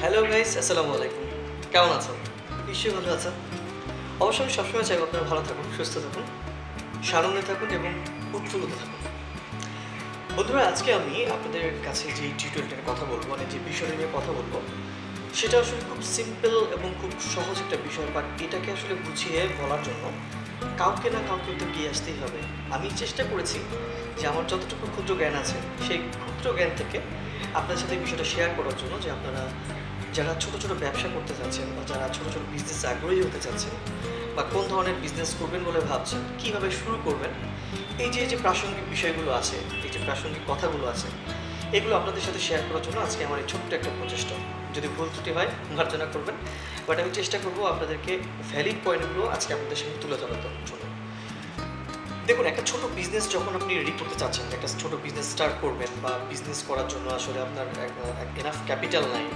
Hello guys, আসসালামু আলাইকুম। কেমন আছেন? নিশ্চয়ই ভালো আছেন। অবশ্য আমি সবসময় চাইবো আপনারা ভালো থাকুন, সুস্থ থাকুন, সানন্দে থাকুন এবং উৎফুল্লিত থাকুন। বন্ধুরা, আজকে আমি আপনাদের কাছে যে টিউটোরিয়ালটা নিয়ে কথা বলবো, মানে যে বিষয়টা নিয়ে কথা বলবো, সেটা আসলে খুব সিম্পল এবং খুব সহজ একটা বিষয়, বাট এটাকে আসলে বুঝিয়ে বলার জন্য কাউকে না কাউকে তো এগিয়ে আসতেই হবে। আমি চেষ্টা করেছি যে আমার যতটুকু ক্ষুদ্র জ্ঞান আছে, সেই ক্ষুদ্র জ্ঞান থেকে আপনার সাথে এই বিষয়টা শেয়ার করার জন্য, যে আপনারা যারা ছোট ছোট ব্যবসা করতে চাচ্ছেন বা যারা ছোট ছোট বিজনেসে আগ্রহী হতে চাচ্ছেন বা কোন ধরনের বিজনেস করবেন বলে ভাবছেন, কীভাবে শুরু করবেন, এই যে প্রাসঙ্গিক বিষয়গুলো আছে, এই যে প্রাসঙ্গিক কথাগুলো আছে, এগুলো আপনাদের সাথে শেয়ার করার জন্য আজকে আমার এই ছোট্ট একটা প্রচেষ্টা। যদি ভুল ত্রুটি হয় মার্জনা করবেন, বাট আমি চেষ্টা করবো আপনাদেরকে ভ্যালিড পয়েন্টগুলো আজকে আপনাদের সামনে তুলে ধরার জন্য। দেখুন, একটা ছোট বিজনেস যখন আপনি রেডি করতে চাচ্ছেন, একটা ছোট বিজনেস স্টার্ট করবেন বা বিজনেস করার জন্য আসলে আপনার এনাফ ক্যাপিটাল নাই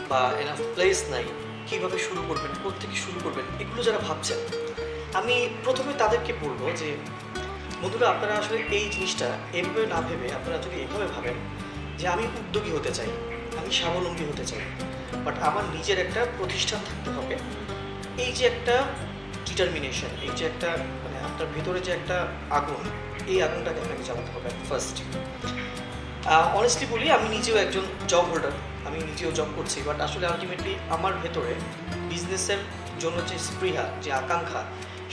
বা এনাফ প্লেস নাই, কীভাবে শুরু করবেন, কোত্থেকে শুরু করবেন, এগুলো যারা ভাবছেন, আমি প্রথমে তাদেরকে বলবো যে বন্ধুরা, আপনারা আসলে এই জিনিসটা এভাবে না ভেবে আপনারা যদি এভাবে ভাবেন যে আমি উদ্যোগী হতে চাই, আমি স্বাবলম্বী হতে চাই, বাট আমার নিজের একটা প্রতিষ্ঠান থাকতে হবে, এই যে একটা ডিটারমিনেশন, এই যে একটা মানে আপনার ভিতরে যে একটা আগুন, এই আগুনটাকে আপনাকে জ্বালাতে হবে ফার্স্ট। অনেস্টলি বলি, আমি নিজেও একজন জব হোল্ডার, আমি নিজেও জব করছি, বাট আসলে আলটিমেটলি আমার ভেতরে বিজনেসের জন্য যে স্পৃহা, যে আকাঙ্ক্ষা,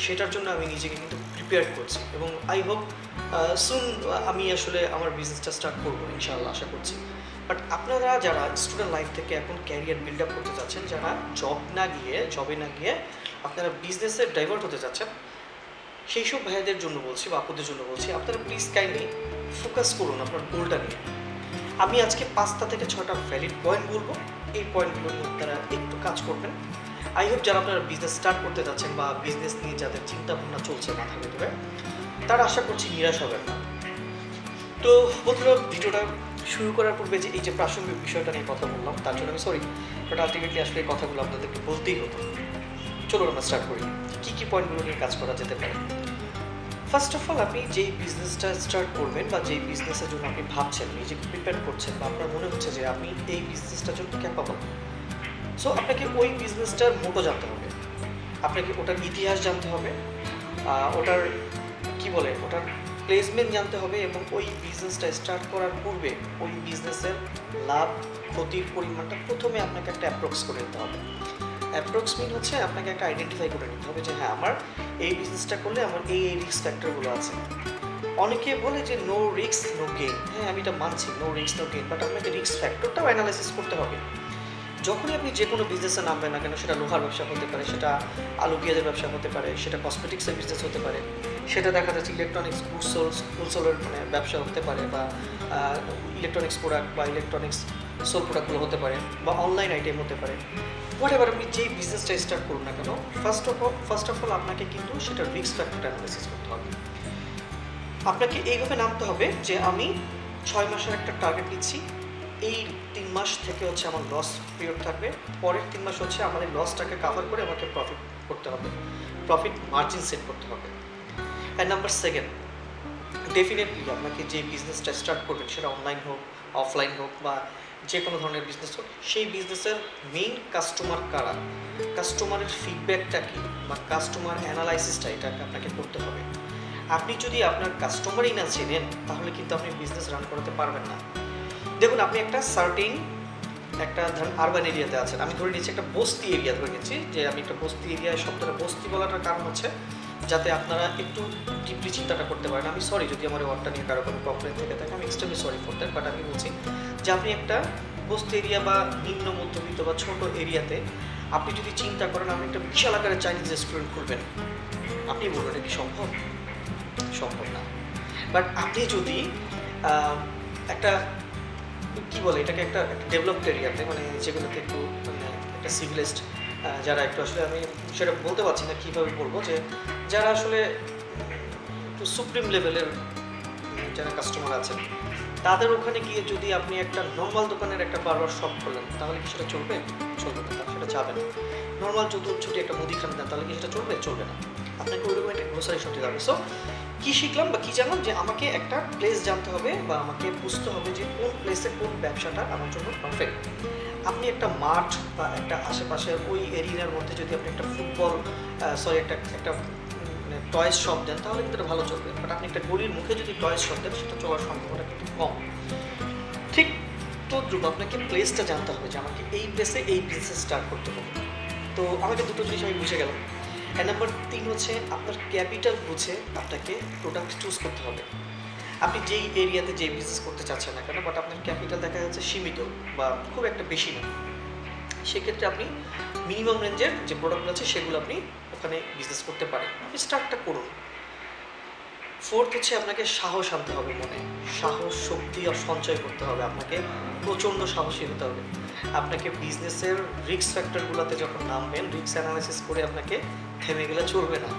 সেটার জন্য আমি নিজেকে কিন্তু প্রিপেয়ার করছি এবং আই হোপ সুন আমি আসলে আমার বিজনেসটা স্টার্ট করবো ইনশাআল্লাহ, আশা করছি। বাট আপনারা যারা স্টুডেন্ট লাইফ থেকে এখন ক্যারিয়ার বিল্ড আপ করতে চাচ্ছেন, যারা জবে না গিয়ে আপনারা বিজনেসে ডাইভার্ট হতে চাচ্ছেন, সেই সব ভাইদের জন্য বলছি বা আপুদের জন্য বলছি, আপনারা প্লিজ কাইন্ডলি ফোকাস করুন আপনার গোলটা নিয়ে। আমি আজকে 5টা থেকে 6টা ভ্যালিড পয়েন্ট বলবো, এই পয়েন্টগুলো নিয়ে আপনারা একটু কাজ করবেন। আই হোপ যারা আপনারা বিজনেস স্টার্ট করতে যাচ্ছেন বা বিজনেস নিয়ে যাদের চিন্তা ভাবনা চলছে মাথার ভিতরে, তারা আশা করছি নিরাশ হবেন না। তো বন্ধুরা, ভিডিওটা শুরু করার পূর্বে যে এই যে প্রাসঙ্গিক বিষয়টা নিয়ে কথা বললাম, তার জন্য আমি সরি, বাট আলটিমেটলি আসলে এই কথাগুলো আপনাদেরকে বলতেই হতো। চলুন আমরা স্টার্ট করি, কী কী পয়েন্টগুলো নিয়ে কাজ করা যেতে পারে। ফার্স্ট অফ অল, আপনি যেই বিজনেসটা স্টার্ট করবেন বা যেই বিজনেসের জন্য আপনি ভাবছেন, নিজেকে প্রিপেয়ার করছেন বা আপনার মনে হচ্ছে যে আপনি এই বিজনেসটার জন্য ক্যাপাবল, সো আপনাকে ওই বিজনেসটার মোটো জানতে হবে, আপনাকে ওটার ইতিহাস জানতে হবে, ওটার কি বলে ওটার প্লেসমেন্ট জানতে হবে এবং ওই বিজনেসটা স্টার্ট করার পূর্বে ওই বিজনেসের লাভ ক্ষতির পরিমাণটা প্রথমে আপনাকে একটা অ্যাপ্রক্স করে নিতে হবে। অ্যাপ্রক্স মিন হচ্ছে আপনাকে একটা আইডেন্টিফাই করে নিতে হবে যে হ্যাঁ, আমার এই বিজনেসটা করলে আমার এই রিস্ক ফ্যাক্টরগুলো আছে। অনেকে বলে যে নো রিস্ক নো গেইন, হ্যাঁ আমি এটা মানছি, no risk no gain, but আপনাকে রিস্ক ফ্যাক্টরটাও অ্যানালাইসিস করতে হবে। যখনই আপনি যে কোনো বিজনেসে নামবেন না কেন, সেটা লোহার ব্যবসা হতে পারে, সেটা আলু পেঁয়াজের ব্যবসা হতে পারে, সেটা কসমেটিক্সের বিজনেস হতে পারে, সেটা দেখা যাচ্ছে ইলেকট্রনিক্স হোলসেলের মানে ব্যবসা হতে পারে, বা ইলেকট্রনিক্স প্রোডাক্ট বা ইলেকট্রনিক্স সোল প্রোডাক্টগুলো হতে পারে, বা অনলাইন আইটেম হতে পারে। হোয়াট এভার আপনি যেই বিজনেসটা স্টার্ট করুন না কেন, ফার্স্ট অফ অল আপনাকে কিন্তু সেটা রিস্ক ফ্যাক্টরটা অ্যানালাইসিস করতে হবে। আপনাকে এইভাবে নামতে হবে যে আমি 6 মাসের একটা টার্গেট নিচ্ছি, এই 3 মাস থেকে হচ্ছে আমার লস পিরিয়ড থাকবে, পরের 3 মাস হচ্ছে আমার এই লসটাকে কাভার করে আমাকে প্রফিট করতে হবে, প্রফিট মার্জিন সেট করতে হবে। অ্যান্ড নাম্বার সেকেন্ড, ডেফিনেটলি আপনাকে যে বিজনেসটা স্টার্ট করবেন, সেটা অনলাইন হোক অফলাইন হোক বা যে কোনো ধরনের বিজনেস হোক, সেই বিজনেসের মেইন কাস্টমার কারা, কাস্টমারের ফিডব্যাকটা কী বা কাস্টমার অ্যানালাইসিসটা, এটাকে আপনাকে করতে হবে। আপনি যদি আপনার কাস্টমারই না চেনেন, তাহলে কিন্তু আপনি বিজনেস রান করাতে পারবেন না। দেখুন, আপনি একটা সার্টেন একটা ধরেন আরবান এরিয়াতে আছেন, আমি ধরে নিচ্ছি একটা বস্তি এরিয়া, ধরে নিচ্ছি যে আমি একটা বস্তি এরিয়ায়, শব্দটা বস্তি বলাটার কারণ হচ্ছে যাতে আপনারা একটু ডিপলি চিন্তাটা করতে পারেন। আমি সরি যদি আমার ওয়ার্ডটা নিয়ে কারো কোনো প্রবলেম থেকে থাকে, আমি extremely sorry for that, but আমি বলছি যে আপনি একটা বস্তি এরিয়া বা নিম্ন মধ্যবিত্ত বা ছোট এরিয়াতে আপনি যদি চিন্তা করেন আপনি একটা বিশাল আকারের চাইনিজ রেস্টুরেন্ট খুলবেন, আপনি বলবেন এটা কি সম্ভব? সম্ভব না। বাট আপনি যদি একটা কী বলে এটাকে, একটা ডেভেলপড এরিয়াতে, মানে যেগুলোতে একটু মানে একটা সিভিলাইজড, যারা একটু আসলে আমি সেটা বলতে পারছি না কীভাবে বলবো, যে যারা আসলে একটু সুপ্রিম লেভেলের যারা কাস্টমার আছেন, তাদের ওখানে গিয়ে যদি আপনি একটা নর্মাল দোকানের একটা বারবার শপ করলেন, তাহলে কি সেটা চলবে? চলবে না, সেটা যাবে না। নর্মাল যদি ছুটি একটা মুদিখানা দেন, তাহলে কি সেটা চলবে? চলবে না। আপনাকে ওইরকম একটা গ্রোসারি শপ দিতে হবে। সো কী শিখলাম বা কী জানলাম, যে আমাকে একটা প্লেস জানতে হবে বা আমাকে বুঝতে হবে যে কোন প্লেসে কোন ব্যবসাটা আমার জন্য পারফেক্ট। আপনি একটা মাঠ বা একটা আশেপাশের ওই এরিয়ার মধ্যে যদি আপনি একটা ফুটবল একটা একটা মানে টয়েস শপ দেন তাহলে কিন্তু এটা ভালো চলবে, বাট আপনি একটা গলির মুখে যদি টয়েস শপ দেন সেটা চলার সম্ভাবনা কিন্তু কম। ঠিক তদ্রুপ আপনাকে প্লেসটা জানতে হবে যে আমাকে এই প্লেসে এই বিজনেস স্টার্ট করতে হবে। তো আমাকে দুটো জিনিস আমি বুঝে গেলাম। নাম্বার 3 হচ্ছে আপনার ক্যাপিটাল বুঝে আপনাকে প্রোডাক্ট চুজ করতে হবে। আপনি যেই এরিয়াতে যেই বিজনেস করতে চাচ্ছেন না কেন, বাট আপনার ক্যাপিটাল দেখা যাচ্ছে সীমিত বা খুব একটা বেশি না, সেক্ষেত্রে আপনি মিনিমাম রেঞ্জের যে প্রোডাক্টগুলো আছে সেগুলো আপনি ওখানে বিজনেস করতে পারেন, আপনি স্টার্টটা করুন। 4th হচ্ছে আপনাকে সাহস আনতে হবে, মনে সাহস শক্তি আর সঞ্চয় করতে হবে, আপনাকে প্রচণ্ড সাহসী হতে হবে। আপনাকে বিজনেসের রিস্ক ফ্যাক্টরগুলোতে যখন নামবেন, রিস্ক অ্যানালাইসিস করে আপনাকে থেমে গেলে চলবে না,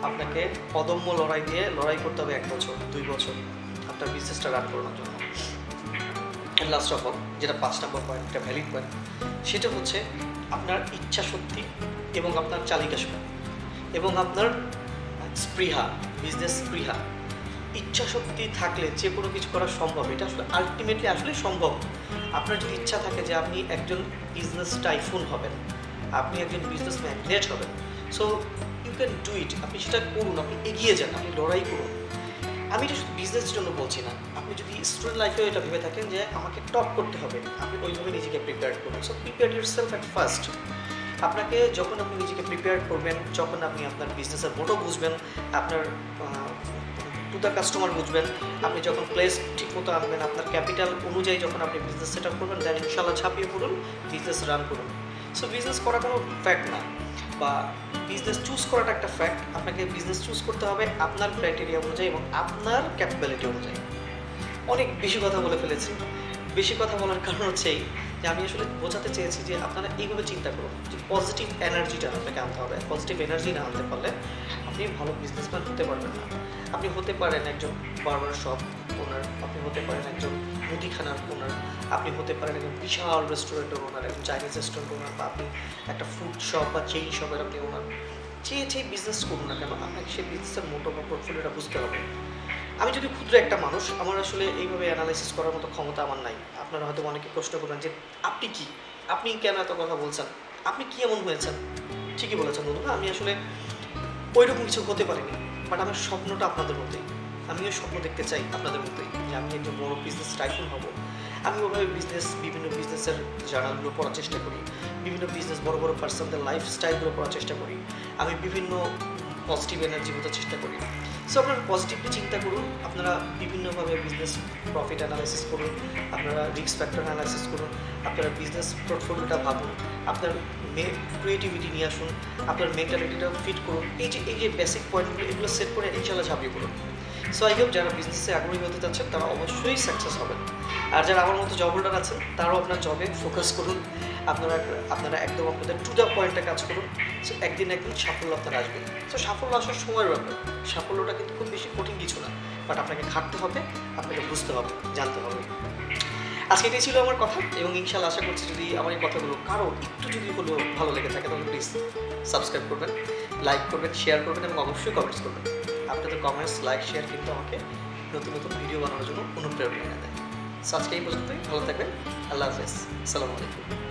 আপনাকে অদম্য লড়াই করতে হবে 1 বছর 2 বছর আপনার বিজনেসটা রান করানোর জন্য। অ্যান্ড লাস্ট অফ অল, যেটা 5 নম্বর পয়েন্ট, একটা ভ্যালিড পয়েন্ট, সেটা হচ্ছে আপনার ইচ্ছা শক্তি এবং আপনার চালিকা শক্তি এবং আপনার স্পৃহা, বিজনেস স্পৃহা। ইচ্ছা শক্তি থাকলে যে কোনো কিছু করা সম্ভব, এটা আসলে আলটিমেটলি আসলে সম্ভব। আপনার যদি ইচ্ছা থাকে যে আপনি একজন বিজনেস টাইফুন হবেন, আপনি একজন বিজনেস ম্যাগনেট হবেন, so you can do it. আপনি সেটা করুন, আপনি এগিয়ে যান, আপনি লড়াই করুন। আমি এটা শুধু বিজনেসের জন্য বলছি না, আপনি যদি স্টুডেন্ট লাইফেও এটা ভেবে থাকেন যে আমাকে টপ করতে হবে, আপনি ওইভাবে নিজেকে প্রিপেয়ার করুন। So prepare yourself at first. আপনাকে যখন আপনি নিজেকে প্রিপেয়ার করবেন, যখন আপনি আপনার বিজনেসের মোটো বুঝবেন, আপনার টু দ্য কাস্টমার বুঝবেন, আপনি যখন প্লেস ঠিক মতো আনবেন, আপনার ক্যাপিটাল অনুযায়ী যখন আপনি বিজনেস সেট আপ করবেন, দেন ইনশাল্লাহ ঝাঁপিয়ে পড়ুন, বিজনেস রান করুন। সো বিজনেস করা কোনো ফ্যাক্ট না, বা বিজনেস চুজ করাটা একটা ফ্যাক্ট। আপনাকে বিজনেস চুজ করতে হবে আপনার ক্রাইটেরিয়া অনুযায়ী এবং আপনার ক্যাপাবিলিটি অনুযায়ী। অনেক বেশি কথা বলে ফেলেছি। বেশি কথা বলার কারণ হচ্ছে এই যে আমি আসলে বোঝাতে চেয়েছি যে আপনারা এইভাবে চিন্তা করুন যে পজিটিভ এনার্জিটা আপনাকে আনতে হবে। পজিটিভ এনার্জি না আনতে পারলে আপনি ভালো বিজনেসম্যান হতে পারবেন না। আপনি হতে পারেন একজন বার্বার শপ ওনার, আপনি হতে পারেন একজন মুদিখানার ওনার, আপনি হতে পারেন একজন বিশাল রেস্টুরেন্টের ওনার, একজন চাইনিজ রেস্টুরেন্ট ওনার, বা আপনি একটা ফুড শপ বা চেইন শপের আপনি ওনার। যে বিজনেস করুন না কেন, আপনাকে সেই বিজনেসের মোটো বা পোর্টফোলিওটা বুঝতে হবে। আমি যদি ক্ষুদ্র একটা মানুষ, আমার আসলে এইভাবে অ্যানালাইসিস করার মতো ক্ষমতা আমার নাই। আপনারা হয়তো অনেকে প্রশ্ন করবেন যে আপনি কি, আপনি কেন এত কথা বলছেন, আপনি কি এমন হয়েছেন? ঠিকই বলেছেন বন্ধুরা, আমি আসলে ওইরকম কিছু হতে পারিনি, বাট আমার স্বপ্নটা আপনাদের মতোই। আমিও স্বপ্ন দেখতে চাই আপনাদের মতোই যে আমি একজন বড় বিজনেস টাইকুন হব। আমি ওভাবে বিভিন্ন বিজনেসের জার্নালগুলো পড়ার চেষ্টা করি, বিভিন্ন বিজনেস বড় বড় পার্সনদের লাইফস্টাইলগুলো পড়ার চেষ্টা করি, আমি বিভিন্ন পজিটিভ এনার্জি বোঝার চেষ্টা করি। সো আপনারা পজিটিভলি চিন্তা করুন, আপনারা বিভিন্নভাবে বিজনেস প্রফিট অ্যানালাইসিস করুন, আপনারা রিস্ক ফ্যাক্টর অ্যানালাইসিস করুন, আপনারা বিজনেস পোর্টফোলিওটা ভাবুন, আপনার ক্রিয়েটিভিটি নিয়ে আসুন, আপনার মেন্টালিটিটা ফিট করুন। এই যে বেসিক পয়েন্টগুলো, এগুলো সেট করে ইনশাল্লাহ ঝাঁপিয়ে পড়ুন। সো আই হোপ যারা বিজনেসে আগ্রহী হতে চাচ্ছেন তারা অবশ্যই সাকসেস হবেন। আর যারা আমার মতো জব হোল্ডার আছেন তারাও আপনার জবে ফোকাস করুন, আপনারা একদম আপনাদের টু দ্য পয়েন্টে কাজ করুন। সো একদিন সাফল্য আপনার আসবে। সো সাফল্য আসার সময়ের ব্যাপার, সাফল্যটা কিন্তু খুব বেশি কঠিন কিছু না, বাট আপনাকে খাটতে হবে, আপনাকে বুঝতে হবে, জানতে হবে। আজকে এটাই ছিল আমার কথা, এবং ইনশাল্লাহ আশা করছি যদি আমার এই কথাগুলো কারো একটু যদি হলেও ভালো লেগে থাকে তাহলে প্লিজ সাবস্ক্রাইব করবেন, লাইক করবেন, শেয়ার করবেন এবং অবশ্যই কমেন্টস করবেন। আপনাদের কমেন্টস, লাইক, শেয়ার কিন্তু আমাকে নতুন নতুন ভিডিও বানানোর জন্য অনুপ্রেরণা এনে দেয়। সো আজকে এই পর্যন্তই, ভালো থাকবেন, আল্লাহ হাফেজ, আসসালামু আলাইকুম।